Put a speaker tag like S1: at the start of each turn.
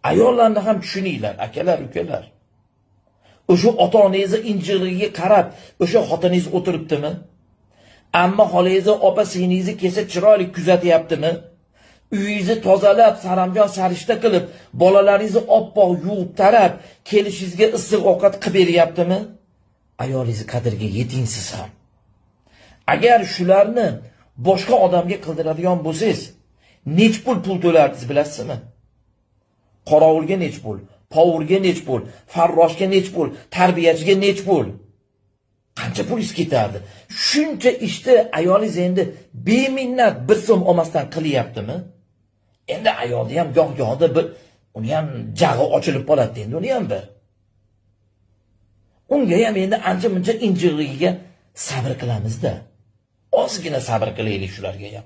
S1: Ayollarni ham tushuninglar, akalar, ukalar. O'sha ota-onangizni injig'iga qarab, o'sha xotiningiz o'tiribdimi? Amma xolangizni, opa singlingizni kelsa chiroyli kuzatyaptimi? Uyingizni tozalab, saramjon sarishta qilib, bolalaringizni oppoq yuvib tarab, kelishingizga issiq ovqat qilib beryaptimi? Ayolingizni qadriga yeting siz ham. Agar shularni boshqa odamga qildiradigan bo'lsangiz, nech pul to'lardingiz bilasizmi? Qorovulga nech pul, povurga nech pul, farroshga nech pul, tarbiyachiga nech pul? Qancha pulingiz ketardi? Shuncha ishni ayolingiz endi beminnat 1 so'm olmasdan qilyaptimi? Endi ayolni ham goh-gohida bir uni ham jag'i ochilib qoladi endi uni ham bir. Unga ham endi ancha-muncha injig'iga sabr qilamiz-da. Ozgina sabr qilaylik shularga ham.